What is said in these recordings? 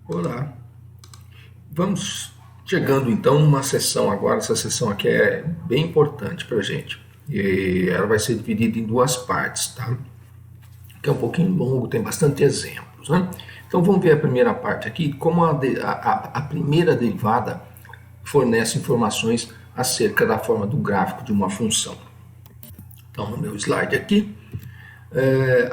Olá, vamos chegando então numa sessão agora. Essa sessão aqui é bem importante para a gente e ela vai ser dividida em duas partes, tá? Que é um pouquinho longo, tem bastante exemplos, né? Então vamos ver a primeira parte aqui, como a primeira derivada fornece informações acerca da forma do gráfico de uma função. Então no meu slide aqui,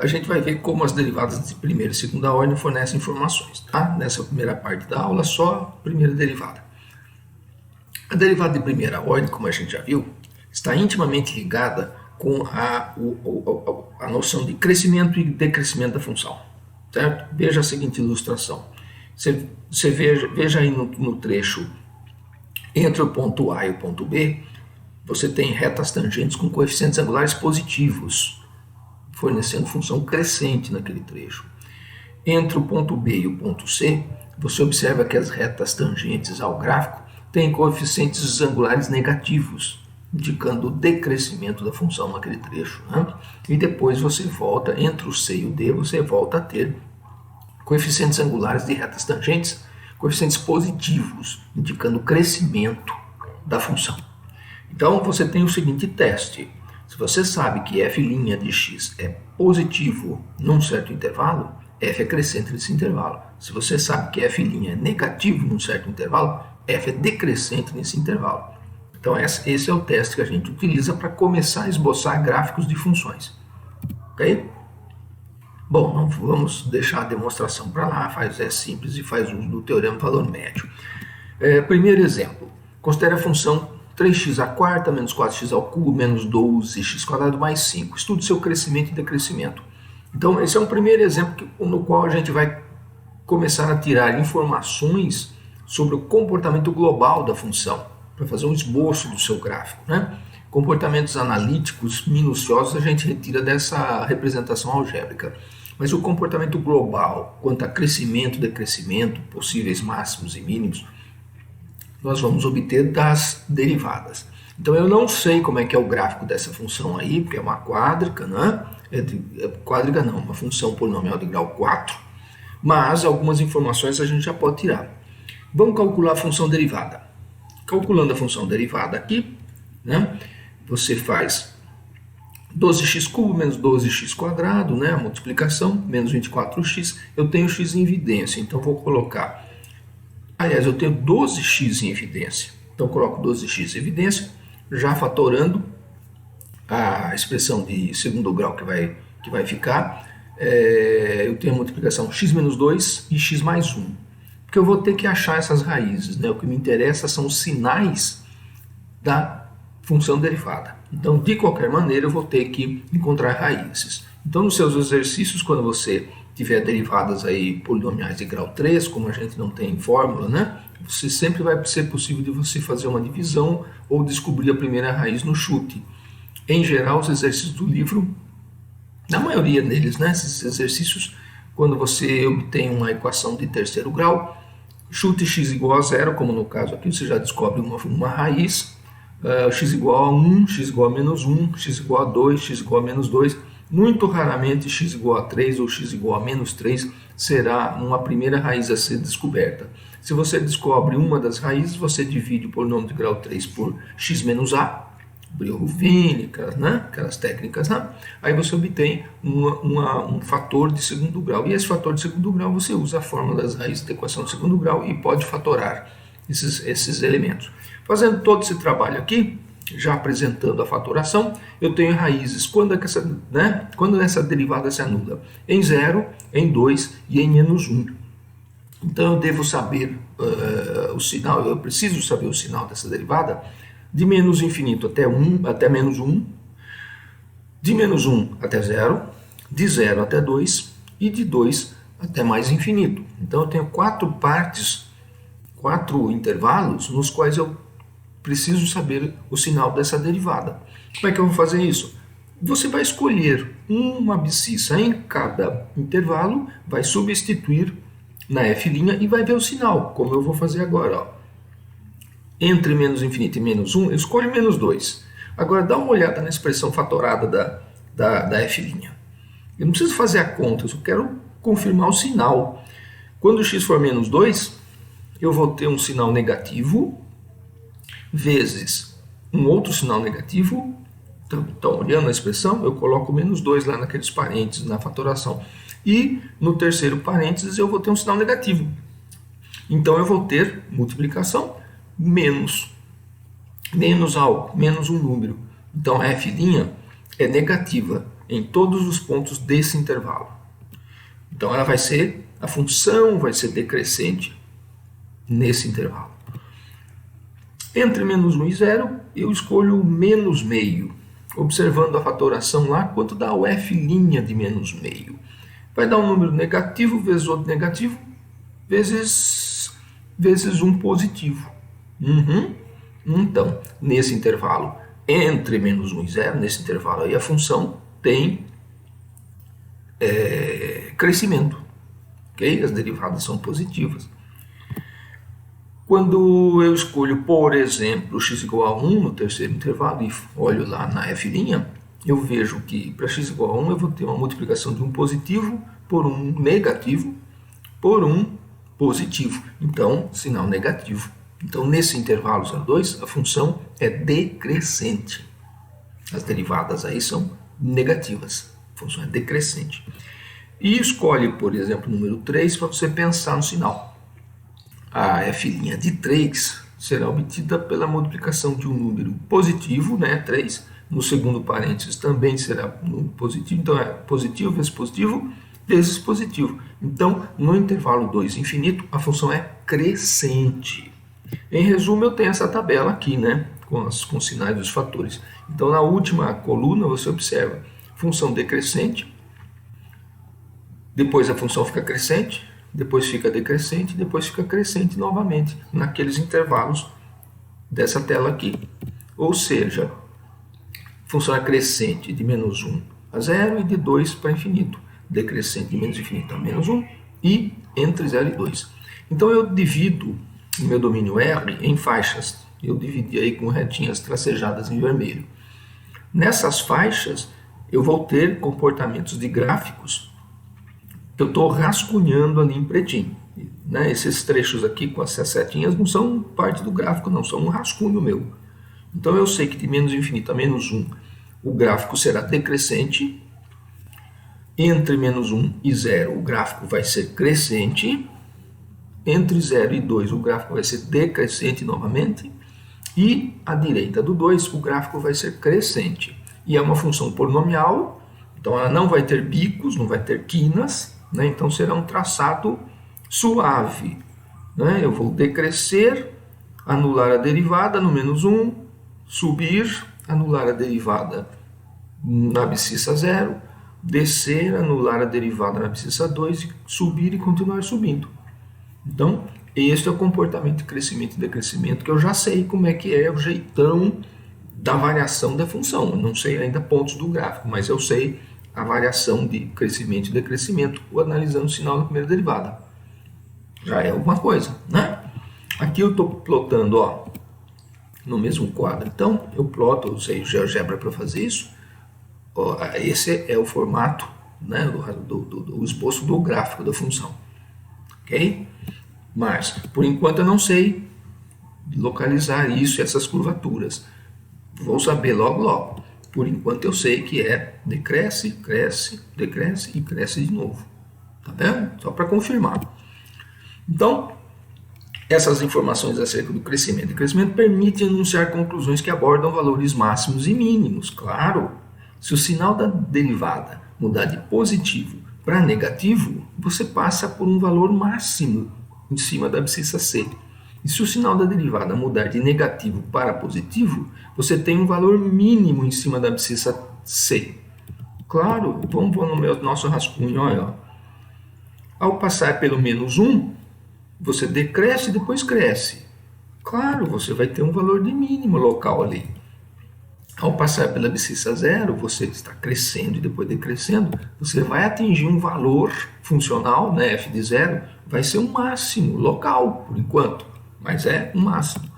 a gente vai ver como as derivadas de primeira e segunda ordem fornecem informações, tá? Nessa primeira parte da aula, só a primeira derivada. A derivada de primeira ordem, como a gente já viu, está intimamente ligada com a noção de crescimento e decrescimento da função, certo? Veja a seguinte ilustração. Você veja aí no trecho entre o ponto A e o ponto B, você tem retas tangentes com coeficientes angulares positivos, fornecendo função crescente naquele trecho. Entre o ponto B e o ponto C, você observa que as retas tangentes ao gráfico têm coeficientes angulares negativos, indicando o decrescimento da função naquele trecho, né? E depois você volta, entre o C e o D, você volta a ter coeficientes angulares de retas tangentes, coeficientes positivos, indicando o crescimento da função. Então você tem o seguinte teste. Se você sabe que f' de x é positivo num certo intervalo, f é crescente nesse intervalo. Se você sabe que f' é negativo num certo intervalo, f é decrescente nesse intervalo. Então esse é o teste que a gente utiliza para começar a esboçar gráficos de funções. Ok? Bom, não vamos deixar a demonstração para lá, é simples e faz uso do teorema do valor médio. Primeiro exemplo, considere a função 3x² menos 4x³ menos 12x² mais 5. Estude seu crescimento e decrescimento. Então, esse é um primeiro exemplo no qual a gente vai começar a tirar informações sobre o comportamento global da função, para fazer um esboço do seu gráfico, né? Comportamentos analíticos minuciosos a gente retira dessa representação algébrica. Mas o comportamento global, quanto a crescimento, decrescimento, possíveis máximos e mínimos, nós vamos obter das derivadas. Então eu não sei como é que é o gráfico dessa função aí, porque é uma quádrica, né? Quádrica não, uma função polinomial de grau 4, mas algumas informações a gente já pode tirar. Vamos calcular a função derivada. Calculando a função derivada aqui, né? Você faz 12x³ menos 12x², né? A multiplicação, menos 24x, eu tenho x em evidência, então vou colocar... Aliás, eu tenho 12x em evidência. Então, coloco 12x em evidência, já fatorando a expressão de segundo grau que vai ficar. Eu tenho a multiplicação x menos 2 e x mais 1. Porque eu vou ter que achar essas raízes, né? O que me interessa são os sinais da função derivada. Então, de qualquer maneira, eu vou ter que encontrar raízes. Então, nos seus exercícios, quando você tiver derivadas aí polinomiais de grau 3, como a gente não tem fórmula, né? Você sempre vai ser possível de você fazer uma divisão ou descobrir a primeira raiz no chute. Em geral, os exercícios do livro, na maioria deles, né? Esses exercícios, quando você obtém uma equação de terceiro grau, chute x igual a 0, como no caso aqui, você já descobre uma raiz, x igual a 1, x igual a menos 1, x igual a 2, x igual a menos 2, muito raramente x igual a 3 ou x igual a menos 3 será uma primeira raiz a ser descoberta. Se você descobre uma das raízes, você divide o polinômio de grau 3 por x menos a, Brillouin, né? Aquelas técnicas, né? Aí você obtém um fator de segundo grau. E esse fator de segundo grau você usa a fórmula das raízes da equação de segundo grau e pode fatorar esses elementos. Fazendo todo esse trabalho aqui, já apresentando a fatoração, eu tenho raízes quando essa derivada se anula? Em 0, em 2 e em menos 1. Então eu devo saber o sinal, eu preciso saber o sinal dessa derivada de menos infinito até menos 1, de menos 1 até 0, de 0 até 2 e de 2 até mais infinito. Então eu tenho 4 partes, 4 intervalos nos quais eu preciso saber o sinal dessa derivada. Como é que eu vou fazer isso? Você vai escolher uma abscissa em cada intervalo, vai substituir na f' e vai ver o sinal, como eu vou fazer agora. Ó. Entre menos infinito e menos 1, eu escolho menos 2. Agora dá uma olhada na expressão fatorada da f'. Eu não preciso fazer a conta, eu só quero confirmar o sinal. Quando x for menos 2, eu vou ter um sinal negativo vezes um outro sinal negativo. Então, olhando a expressão, eu coloco menos 2 lá naqueles parênteses, na fatoração. E no terceiro parênteses eu vou ter um sinal negativo. Então, eu vou ter multiplicação menos algo, menos um número. Então, a f' é negativa em todos os pontos desse intervalo. Então, ela vai ser, a função vai ser decrescente nesse intervalo. Entre menos 1 e 0, eu escolho menos meio. Observando a fatoração lá, quanto dá o f' de menos meio? Vai dar um número negativo vezes outro negativo, vezes um positivo. Então, nesse intervalo, entre menos 1 e 0, nesse intervalo aí, a função tem crescimento. Okay? As derivadas são positivas. Quando eu escolho, por exemplo, x igual a 1 no terceiro intervalo e olho lá na f', eu vejo que para x igual a 1 eu vou ter uma multiplicação de um positivo por um negativo por um positivo. Então, sinal negativo. Então, nesse intervalo 0,2, a função é decrescente. As derivadas aí são negativas. A função é decrescente. E escolhe, por exemplo, o número 3 para você pensar no sinal. A f' de 3 será obtida pela multiplicação de um número positivo, né, 3, no segundo parênteses também será um positivo, então é positivo vezes positivo vezes positivo. Então, no intervalo 2 infinito, a função é crescente. Em resumo, eu tenho essa tabela aqui, né, com os sinais dos fatores. Então, na última coluna, você observa função decrescente, depois a função fica crescente, depois fica decrescente, depois fica crescente novamente, naqueles intervalos dessa tela aqui. Ou seja, função é crescente de menos 1 a 0 e de 2 para infinito. Decrescente de menos infinito a menos 1 e entre 0 e 2. Então eu divido o meu domínio R em faixas. Eu dividi aí com retinhas tracejadas em vermelho. Nessas faixas eu vou ter comportamentos de gráficos que eu estou rascunhando ali em pretinho. Né? Esses trechos aqui com essas setinhas não são parte do gráfico, não, são um rascunho meu. Então eu sei que de menos infinito a menos 1 o gráfico será decrescente. Entre menos 1 e 0 o gráfico vai ser crescente. Entre 0 e 2 o gráfico vai ser decrescente novamente. E à direita do 2 o gráfico vai ser crescente. E é uma função polinomial, então ela não vai ter bicos, não vai ter quinas, né? Então será um traçado suave. Né? Eu vou decrescer, anular a derivada no menos 1, subir, anular a derivada na abscissa 0, descer, anular a derivada na abscissa 2, subir e continuar subindo. Então, este é o comportamento de crescimento e decrescimento, que eu já sei como é que é o jeitão da variação da função. Eu não sei ainda pontos do gráfico, mas eu sei a variação de crescimento e decrescimento analisando o sinal da primeira derivada. Já é alguma coisa, né? Aqui eu estou plotando, ó, no mesmo quadro. Então, eu ploto, eu usei o GeoGebra para fazer isso. Ó, esse é o formato, né, do esboço do gráfico da função. Ok? Mas, por enquanto, eu não sei localizar isso, essas curvaturas. Vou saber logo, logo. Por enquanto, eu sei que é decresce, cresce, decresce e cresce de novo. Tá vendo? Só para confirmar. Então, essas informações acerca do crescimento e crescimento permitem enunciar conclusões que abordam valores máximos e mínimos. Claro, se o sinal da derivada mudar de positivo para negativo, você passa por um valor máximo em cima da abscissa C. E se o sinal da derivada mudar de negativo para positivo, você tem um valor mínimo em cima da abscissa C. Claro, vamos no nosso rascunho, olha. Ao passar pelo menos 1, você decresce e depois cresce. Claro, você vai ter um valor de mínimo local ali. Ao passar pela abscissa 0, você está crescendo e depois decrescendo, você vai atingir um valor funcional, né, f de 0, vai ser um máximo local, por enquanto, mas é um máximo.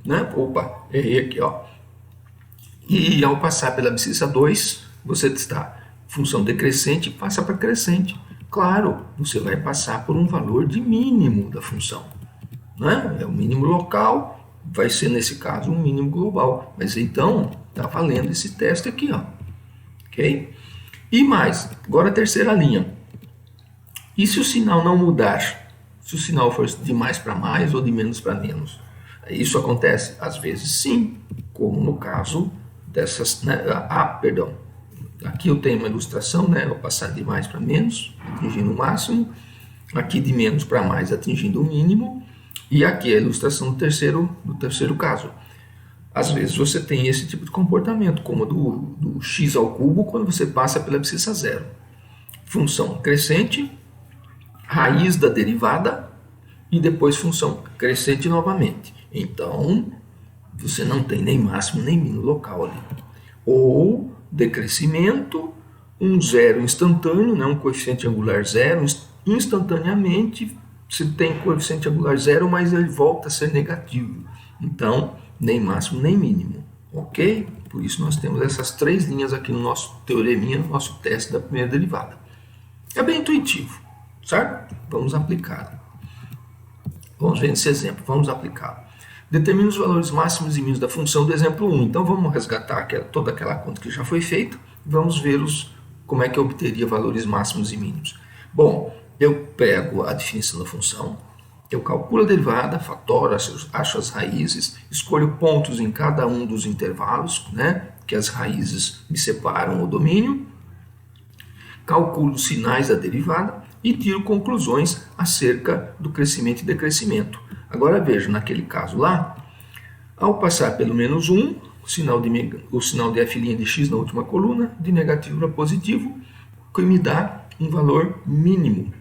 Né? Opa, errei aqui, ó. E ao passar pela abscissa 2, você está função decrescente e passa para crescente. Claro, você vai passar por um valor de mínimo da função, né? É o mínimo local, vai ser nesse caso um mínimo global. Mas então, está valendo esse teste aqui, ó. Ok? E mais, agora a terceira linha. E se o sinal não mudar? Se o sinal for de mais para mais ou de menos para menos? Isso acontece? Às vezes sim, como no caso dessas... Né? Perdão. Aqui eu tenho uma ilustração, né? Eu passar de mais para menos, atingindo o máximo. Aqui de menos para mais, atingindo o mínimo. E aqui a ilustração do terceiro caso. Às vezes você tem esse tipo de comportamento, como do x ao cubo, quando você passa pela abscissa zero. Função crescente, raiz da derivada e depois função crescente novamente. Então, você não tem nem máximo nem mínimo local ali. Ou decrescimento, um zero instantâneo, né, um coeficiente angular zero, instantaneamente você tem coeficiente angular zero, mas ele volta a ser negativo. Então, nem máximo nem mínimo. Ok? Por isso nós temos essas três linhas aqui no nosso teoreminha, no nosso teste da primeira derivada. É bem intuitivo, certo? Vamos aplicá-lo. Vamos ver esse exemplo, vamos aplicá-lo. Determina os valores máximos e mínimos da função do exemplo 1. Então vamos resgatar toda aquela conta que já foi feita e vamos ver como é que eu obteria valores máximos e mínimos. Bom, eu pego a definição da função, eu calculo a derivada, fatoro, acho as raízes, escolho pontos em cada um dos intervalos, né, que as raízes me separam o domínio, calculo os sinais da derivada e tiro conclusões acerca do crescimento e decrescimento. Agora veja, naquele caso lá, ao passar pelo menos 1, o sinal de f' de x na última coluna, de negativo para positivo, que me dá um valor mínimo.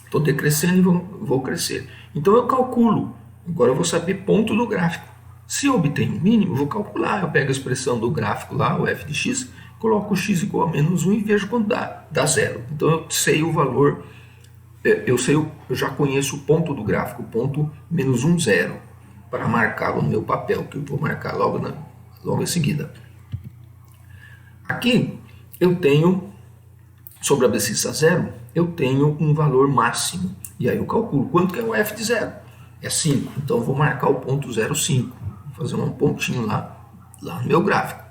Estou decrescendo e vou crescer. Então eu calculo, agora eu vou saber ponto do gráfico. Se eu obtenho um mínimo, eu vou calcular, eu pego a expressão do gráfico lá, o f de x, coloco x igual a menos 1 e vejo quando dá zero. Então eu sei o valor, eu já conheço o ponto do gráfico, o ponto menos 1, 0, para marcá-lo no meu papel, que eu vou marcar logo em seguida. Aqui eu tenho, sobre a abscissa zero, eu tenho um valor máximo. E aí eu calculo quanto que é o f de zero. É 5, então eu vou marcar o ponto 0,5. Vou fazer um pontinho lá no meu gráfico.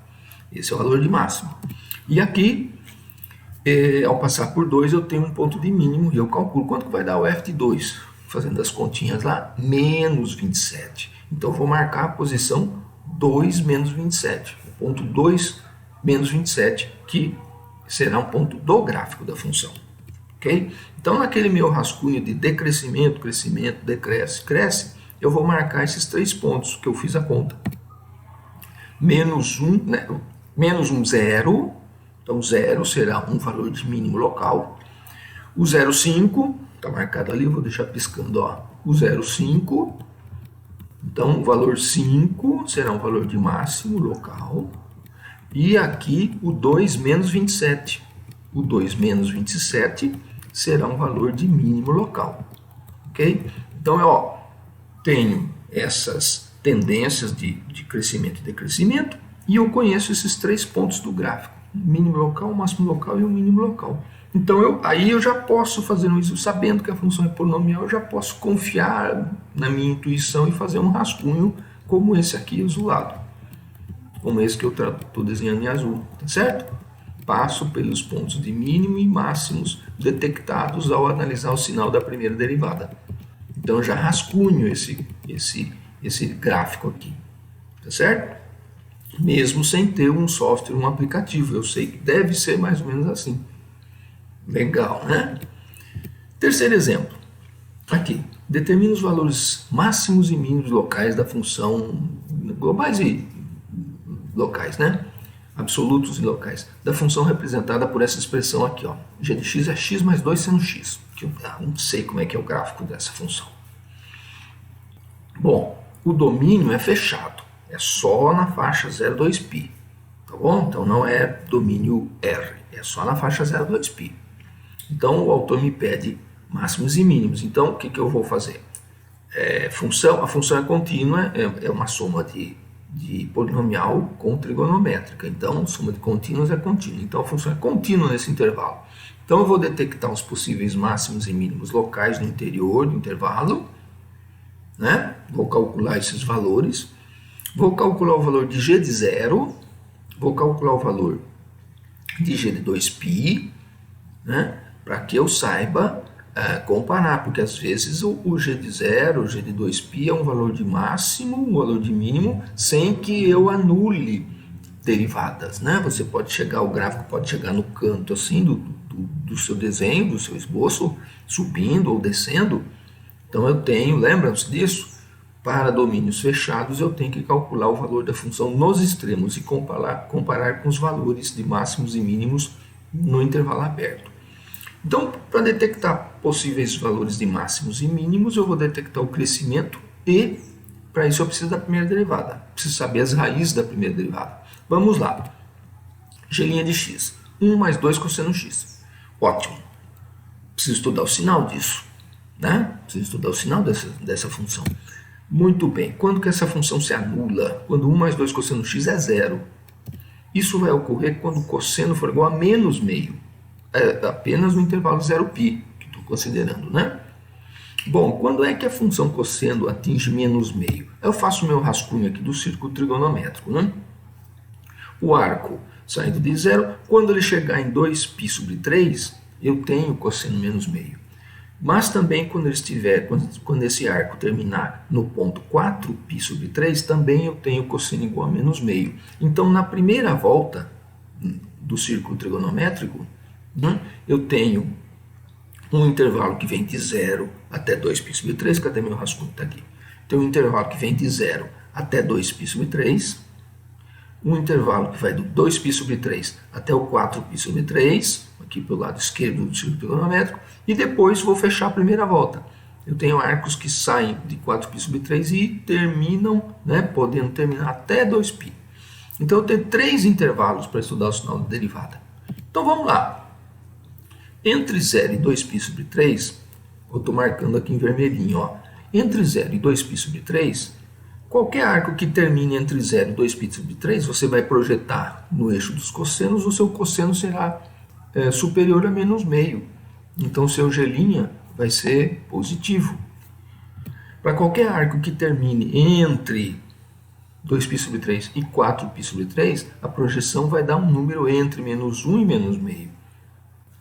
Esse é o valor de máximo. E aqui, ao passar por 2, eu tenho um ponto de mínimo e eu calculo quanto que vai dar o f de 2. Fazendo as continhas lá, menos 27. Então eu vou marcar a posição 2 menos 27. O ponto 2 menos 27, que será um ponto do gráfico da função. Okay? Então, naquele meu rascunho de decrescimento, crescimento, decresce, cresce, eu vou marcar esses 3 pontos que eu fiz a conta. Menos 1, né? Menos 1, 0. Então, 0 será um valor de mínimo local. O 0,5, está marcado ali, vou deixar piscando, ó. O 0,5. Então, o valor 5 será um valor de máximo local. E aqui o 2 menos 27. O 2 menos 27 será um valor de mínimo local. Ok? Então, eu tenho essas tendências de crescimento e decrescimento e eu conheço esses 3 pontos do gráfico. Mínimo local, máximo local e o mínimo local. Então, aí eu já posso, fazendo isso, sabendo que a função é polinomial, eu já posso confiar na minha intuição e fazer um rascunho como esse aqui azulado. Como esse que eu estou desenhando em azul, tá certo? Passo pelos pontos de mínimo e máximos detectados ao analisar o sinal da primeira derivada. Então, eu já rascunho esse gráfico aqui, tá certo? Mesmo sem ter um software, um aplicativo, eu sei que deve ser mais ou menos assim. Legal, né? Terceiro exemplo. Aqui, determina os valores máximos e mínimos locais da função, globais e locais, né? Absolutos e locais, da função representada por essa expressão aqui, ó. G de x é x mais 2 seno x, que eu não sei como é que é o gráfico dessa função. Bom, o domínio é fechado, é só na faixa 0,2π, tá bom? Então não é domínio R, é só na faixa 0,2π. Então o autor me pede máximos e mínimos, então o que eu vou fazer? A função é contínua, é uma soma de de polinomial com trigonométrica. Então, soma de contínuas é contínua. Então, a função é contínua nesse intervalo. Então, eu vou detectar os possíveis máximos e mínimos locais no interior do intervalo, né? Vou calcular esses valores. Vou calcular o valor de g de 0. Vou calcular o valor de g de 2π, né? Para que eu saiba comparar, porque às vezes o g de 0, o g de 2π é um valor de máximo, um valor de mínimo, sem que eu anule derivadas, né? Você pode chegar, o gráfico pode chegar no canto assim do seu desenho, do seu esboço, subindo ou descendo. Então eu tenho, lembram-se disso? Para domínios fechados eu tenho que calcular o valor da função nos extremos e comparar com os valores de máximos e mínimos no intervalo aberto. Então, para detectar possíveis valores de máximos e mínimos, eu vou detectar o crescimento e, para isso, eu preciso da primeira derivada. Preciso saber as raízes da primeira derivada. Vamos lá. G' de x. 1 mais 2 cosseno x. Ótimo. Preciso estudar o sinal disso, né? Preciso estudar o sinal dessa função. Muito bem. Quando que essa função se anula? Quando 1 mais 2 cosseno x é 0. Isso vai ocorrer quando o cosseno for igual a menos meio. Apenas no intervalo 0π, que estou considerando, né? Bom, quando é que a função cosseno atinge menos meio? Eu faço o meu rascunho aqui do círculo trigonométrico, né? O arco saindo de 0, quando ele chegar em 2π sobre 3, eu tenho cosseno menos meio. Mas também quando esse arco terminar no ponto 4π sobre 3, também eu tenho cosseno igual a menos meio. Então, na primeira volta do círculo trigonométrico, eu tenho um intervalo que vem de 0 até 2π sobre 3, cadê meu rascunho? Está aqui. Tem um intervalo que vem de 0 até 2π sobre 3, um intervalo que vai do 2π sobre 3 até o 4π sobre 3, aqui pelo lado esquerdo do círculo trigonométrico, e depois vou fechar a primeira volta. Eu tenho arcos que saem de 4π sobre 3 e terminam, né, podendo terminar até 2π. Então eu tenho 3 intervalos para estudar o sinal da derivada. Então vamos lá. Entre 0 e 2π sobre 3, eu estou marcando aqui em vermelhinho, ó. Entre 0 e 2π sobre 3, qualquer arco que termine entre 0 e 2π sobre 3, você vai projetar no eixo dos cossenos, o seu cosseno será superior a menos meio. Então, o seu G' vai ser positivo. Para qualquer arco que termine entre 2π sobre 3 e 4π sobre 3, a projeção vai dar um número entre menos 1 e menos meio.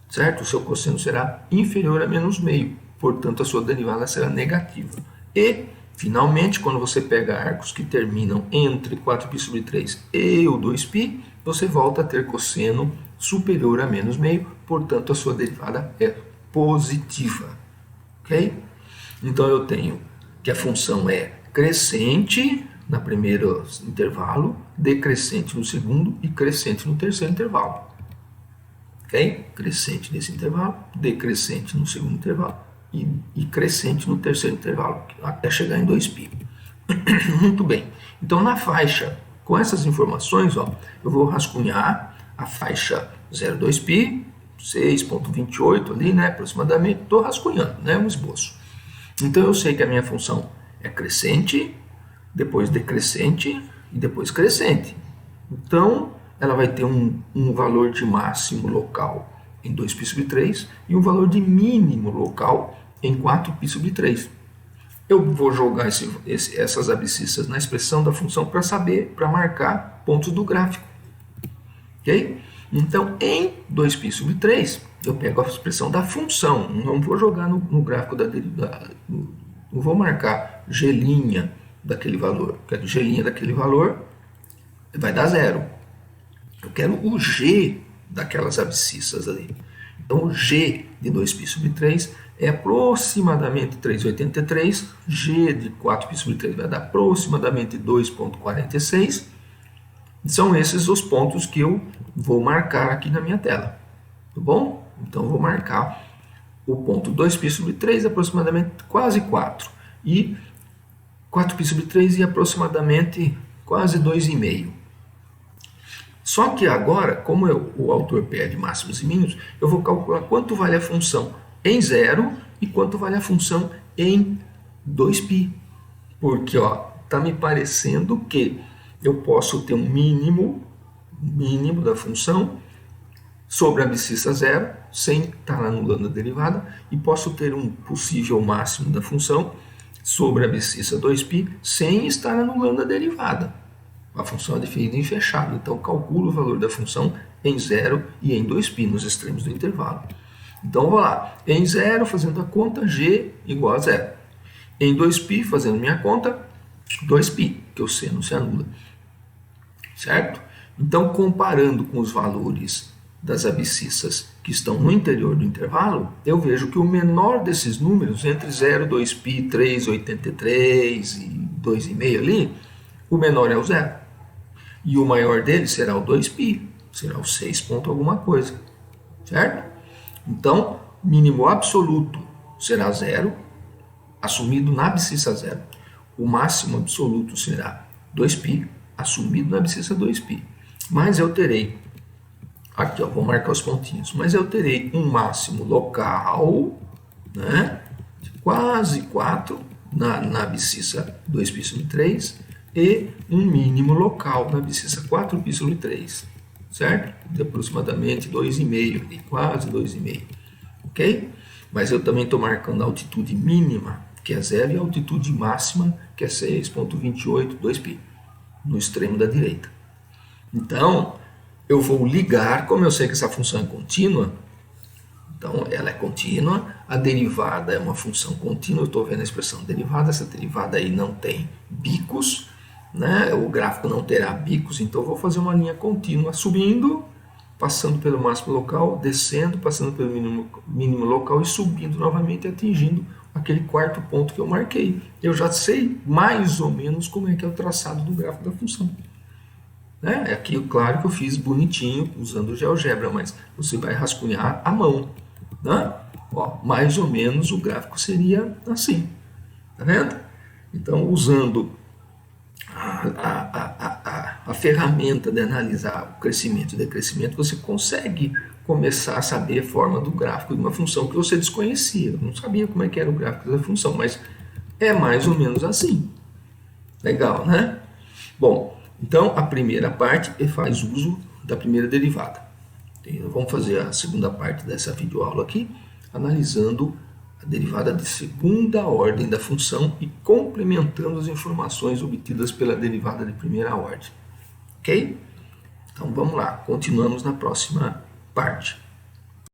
Certo? O seu cosseno será inferior a menos meio, portanto a sua derivada será negativa. E, finalmente, quando você pega arcos que terminam entre 4π sobre 3 e o 2π, você volta a ter cosseno superior a menos meio, portanto a sua derivada é positiva. Ok? Então eu tenho que a função é crescente no primeiro intervalo, decrescente no segundo e crescente no terceiro intervalo. Okay? Crescente nesse intervalo, decrescente no segundo intervalo e crescente no terceiro intervalo, até chegar em 2π. Muito bem. Então, na faixa, com essas informações, ó, eu vou rascunhar a faixa 0,2π, 6,28 ali, né, aproximadamente. Estou rascunhando, né, um esboço. Então, eu sei que a minha função é crescente, depois decrescente e depois crescente. Então, ela vai ter um valor de máximo local em 2π sobre 3 e um valor de mínimo local em 4π sobre 3. Eu vou jogar essas abscissas na expressão da função para saber, para marcar pontos do gráfico. Ok? Então, em 2π sobre 3, eu pego a expressão da função. Não vou jogar no gráfico da derivada. Não vou marcar G' daquele valor. Porque G' daquele valor vai dar 0. Eu quero o G daquelas abscissas ali. Então, o G de 2π sobre 3 é aproximadamente 3,83. G de 4π sobre 3 vai dar aproximadamente 2,46. São esses os pontos que eu vou marcar aqui na minha tela. Tá bom? Então, eu vou marcar o ponto 2π sobre 3, aproximadamente quase 4. E 4π sobre 3 e aproximadamente quase 2,5. Só que agora, como o autor pede máximos e mínimos, eu vou calcular quanto vale a função em 0 e quanto vale a função em 2π. Porque está me parecendo que eu posso ter um mínimo da função sobre a abscissa zero, sem estar anulando a derivada, e posso ter um possível máximo da função sobre a abscissa 2π, sem estar anulando a derivada. A função é definida em fechado, então calculo o valor da função em 0 e em 2π, nos extremos do intervalo. Então, vou lá, em 0, fazendo a conta, g igual a 0. Em 2π, fazendo minha conta, 2π, que o seno se anula. Certo? Então, comparando com os valores das abscissas que estão no interior do intervalo, eu vejo que o menor desses números, entre 0, 2π, 3, 83 e 2,5 ali, o menor é o 0. E o maior dele será o 2π, será o 6 ponto alguma coisa. Certo? Então, mínimo absoluto será 0, assumido na abscissa 0. O máximo absoluto será 2π, assumido na abscissa 2π. Mas eu terei, aqui ó, vou marcar os pontinhos, mas eu terei um máximo local, né, de quase 4 na abscissa 2π sobre 3 e um mínimo local na abscissa 4π sobre 3, certo? De aproximadamente 2,5, quase 2,5, ok? Mas eu também estou marcando a altitude mínima, que é 0, e a altitude máxima, que é 6,28, 2π, no extremo da direita. Então, eu vou ligar, como eu sei que essa função é contínua, então ela é contínua, a derivada é uma função contínua, eu estou vendo a expressão derivada, essa derivada aí não tem bicos, né? O gráfico não terá bicos, então eu vou fazer uma linha contínua, subindo, passando pelo máximo local, descendo, passando pelo mínimo local e subindo novamente, atingindo aquele quarto ponto que eu marquei. Eu já sei mais ou menos como é que é o traçado do gráfico da função. É aqui, claro que eu fiz bonitinho usando o GeoGebra, mas você vai rascunhar à mão, né? Ó, mais ou menos o gráfico seria assim, tá vendo? Então, usando a ferramenta de analisar o crescimento e decrescimento, você consegue começar a saber a forma do gráfico de uma função que você desconhecia. Eu não sabia como é que era o gráfico da função, mas é mais ou menos assim. Legal, né? Bom, então a primeira parte faz uso da primeira derivada. Então, vamos fazer a segunda parte dessa videoaula aqui, analisando a derivada de segunda ordem da função e complementando as informações obtidas pela derivada de primeira ordem. Ok? Então vamos lá, continuamos na próxima parte.